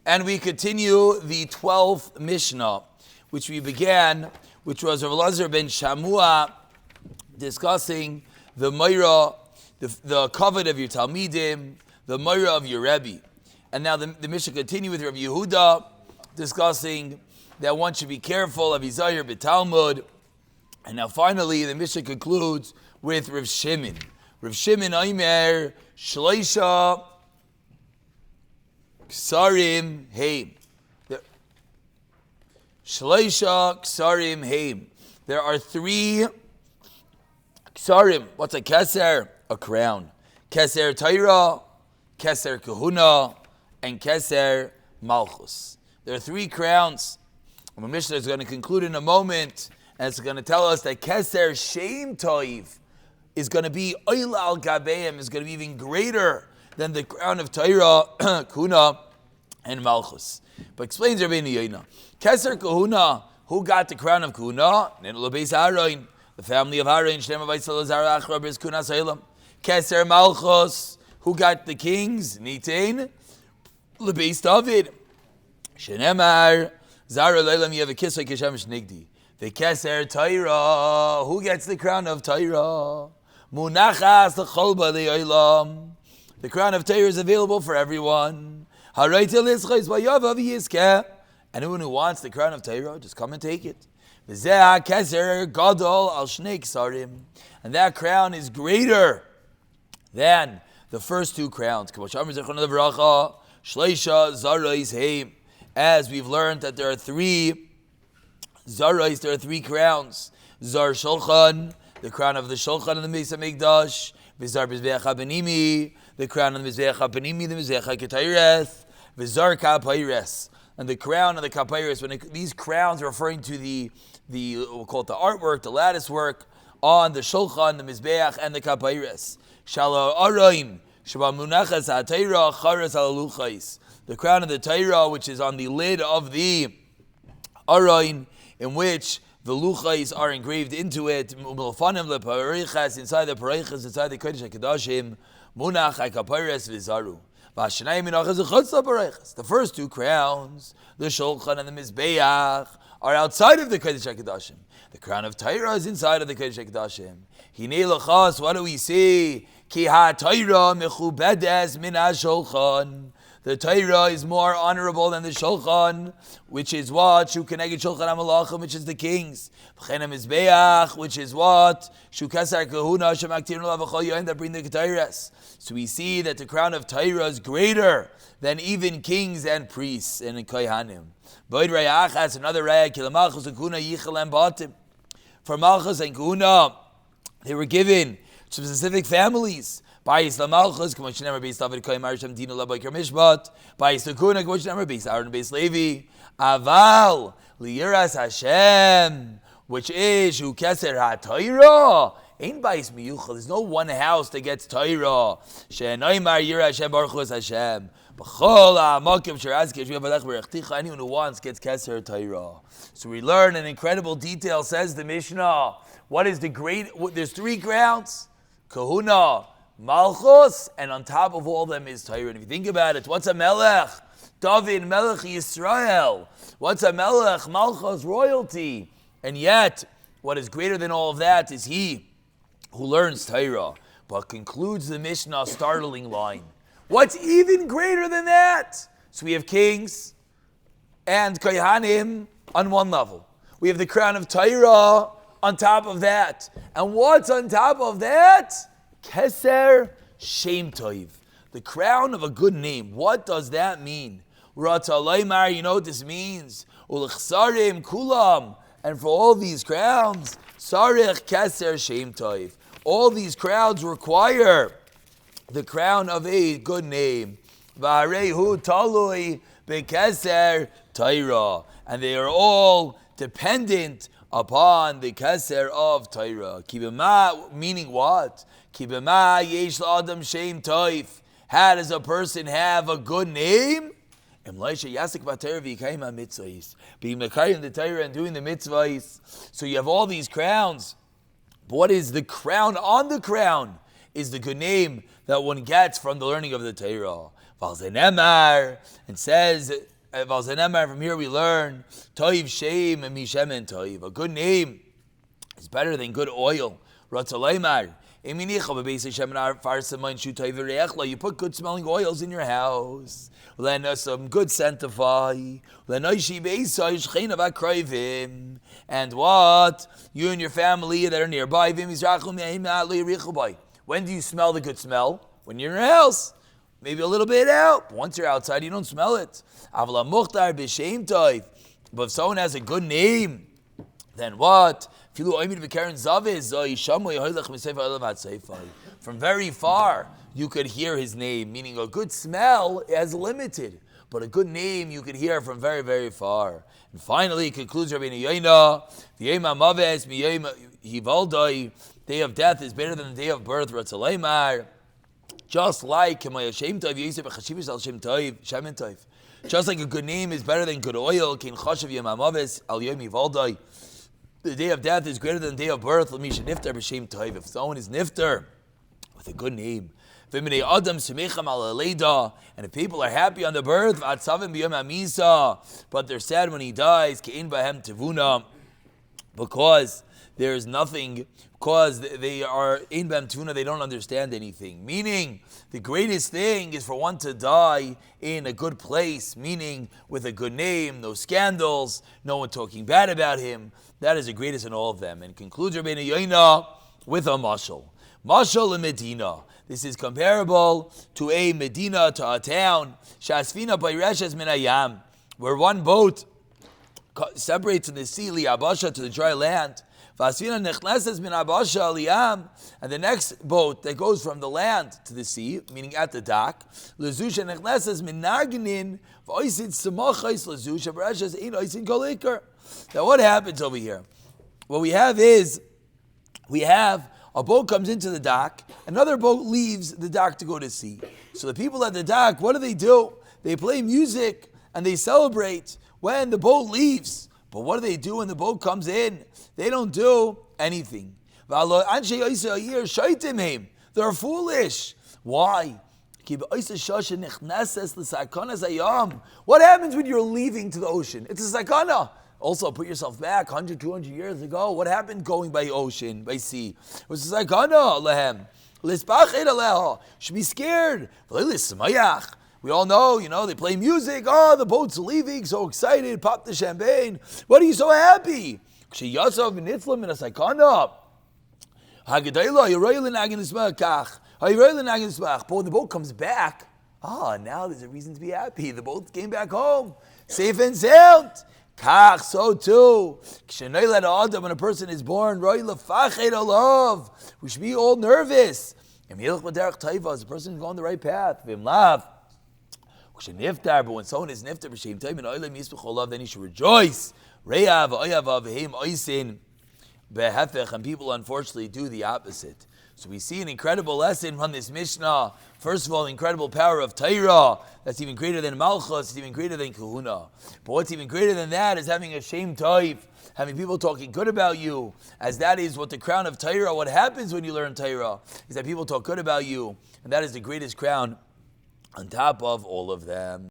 And we continue the 12th Mishnah, which we began, which was Rav Elazar ben Shamua discussing the Moira, the covet of your Talmidim, the Moira of your Rebbe. And now the Mishnah continues with Rav Yehuda discussing that one should be careful of Yizayir b'Talmud. And now finally the Mishnah concludes with Rav Shimon. Rav Shimon Aimer Shleisha Ksarim Heim. Shleisha Ksarim Heim. There are 3 Ksarim. What's a Keser? A crown. Keser Taira, Keser Kahuna, and Keser Malchus. There are 3 crowns. And the Mishnah is going to conclude in a moment, and it's going to tell us that Keser Shem Toiv is going to be Oila al Gabeim, is going to be even greater than the crown of Taira, Kuna, and Malchus. But explains Rabbeinu Yoina. Keser Kahuna, who got the crown of Kuna? The family of Harin. Keser Malchus, who got the kings? Nitain, Lebeis David. Shenemar, Zara Leilam Yevakisai Keshem Shnigdi. The Keser Taira, who gets the crown of Taira? Munachas the Cholba the Oilam. The crown of Taira is available for everyone. Anyone who wants the crown of Taira, just come and take it. And that crown is greater than the first 2 crowns. As we've learned that there are 3 Zarais, there are 3 crowns. Zar Shulchan, the crown of the Shulchan and the Mesa Mikdash. Vizar Mizbeach HaBenimi, the crown of the Mizbeach HaBenimi, the Mizbeach HaKetayres. Vizar Kapayres, and the crown of the Kapayres. These crowns are referring to the we'll call it the artwork, the lattice work on the Shulchan, the Mizbeach, and the Kapayres. Shala Araim, Shaba Munachas HaTayra, Charas Alaluchais. The crown of the Taira, which is on the lid of the Arain, in which the luchais are engraved into it. Inside the Perek, inside the Kodesh HaKadoshim, Munach HaKapayres Vizaru. The first 2 crowns, the Shulchan and the Mizbeach, are outside of the Kodesh HaKadoshim. The crown of Taira is inside of the Kodesh HaKadoshim. Hinei lachas, what do we see? Ki ha-Taira mechubedes min ha-Shulchan. The Taira is more honorable than the Shulchan, which is what? Shu keneged Shulchan HaMalachim, which is the kings. V'chen ha-Mizbeach, which is what? Shu kasar kahuna shemaktirun la v'chol yohen, that bring the Ketairas. So we see that the crown of Taira is greater than even kings and priests and kohanim. Boid rayachas, another raya, ki l'malchus and kuna yichalem batim. For Malchus and Kuna, they were given to specific families. Bayis LaMalchus, K'mosh Nemer Beis David Koyim Arisham Dina Labaykar Mishpat. Bayis LaKuna, K'mosh Nemer Beis Aaron Beis Levi. Aval Liyiras Hashem, which is Hu Keser HaTorah. Ain't Bayis Miyuchal. There's no one house that gets Torah. She'enoimar Yira Hashem Baruch Hu Hashem. B'chol ha'amakim she'razkesh v'yavalech v'rechticha. Anyone who wants gets Keser Torah. So we learn in incredible detail, says the Mishnah. What is the great? There's 3 crowns. Kahuna, Malchus, and on top of all them is Torah. And if you think about it, what's a Melech? David, Melech Yisrael. What's a Melech? Malchus, royalty. And yet, what is greater than all of that is he who learns Torah. But concludes the Mishnah, startling line. What's even greater than that? So we have kings and Kohanim on one level. We have the crown of Torah on top of that. And what's on top of that? Keser Shem Toiv, the crown of a good name. What does that mean? Rata Laimar, you know what this means? Ulechsarim Kulam, and for all these crowns, Sarich Keser Shem Toiv. All these crowns require the crown of a good name. V'arehu Talui Bekeser Taira, and they are all dependent upon the Keser of Taira. Kibema, meaning what? Kibema yesh la'adam shem toif. How does a person have a good name? Being mekayim the Torah and doing the mitzvahs. So you have all these crowns. But what is the crown on the crown? Is the good name that one gets from the learning of the Torah. And says From here we learn, Toiv Shem and Mishemen Toiv. A good name is better than good oil. Ratzalaymar. You put good smelling oils in your house. Some good sanctify. And what? You and your family that are nearby. When do you smell the good smell? When you're in your house. Maybe a little bit out. But once you're outside, you don't smell it. But if someone has a good name, then what? From very far, you could hear his name, meaning a good smell is limited, but a good name you could hear from very, very far. And finally, he concludes Rabbeinu Yoina, day of death is better than the day of birth, just like just like a good name is better than good oil, the day of death is greater than the day of birth. If someone is nifter with a good name, and if people are happy on the birth, but they're sad when he dies, because there is nothing, because they are in Bam Tuna, they don't understand anything. Meaning, the greatest thing is for one to die in a good place, meaning with a good name, no scandals, no one talking bad about him. That is the greatest in all of them. And concludes Rabbeinu Yoina with a mashal. Mashal in Medina. This is comparable to a Medina, to a town, Shasfina Bayreshes Minayam, where one boat separates from the sea, Liabasha, to the dry land. And the next boat that goes from the land to the sea, meaning at the dock, now what happens over here? What we have is, a boat comes into the dock, another boat leaves the dock to go to sea. So the people at the dock, what do? They play music and they celebrate when the boat leaves. But what do when the boat comes in? They don't do anything. They're foolish. Why? What happens when you're leaving to the ocean? It's a sakana. Also, put yourself back 100, 200 years ago. What happened going by ocean, by sea? It was a sakana lehem. Should be scared. We all know, they play music. Oh, the boat's leaving, so excited, pop the champagne. What are you so happy? Boy, the boat comes back. Now there's a reason to be happy. The boat came back home, safe and sound. So too, when a person is born, we should be all nervous. The person is going the right path. But when someone is nifter, then he should rejoice. And people unfortunately do the opposite. So we see an incredible lesson from this Mishnah. First of all, the incredible power of Torah. That's even greater than Malchus, it's even greater than Kahuna. But what's even greater than that is having a Shem Tov, having people talking good about you, as that is what the crown of Torah, what happens when you learn Torah, is that people talk good about you, and that is the greatest crown on top of all of them.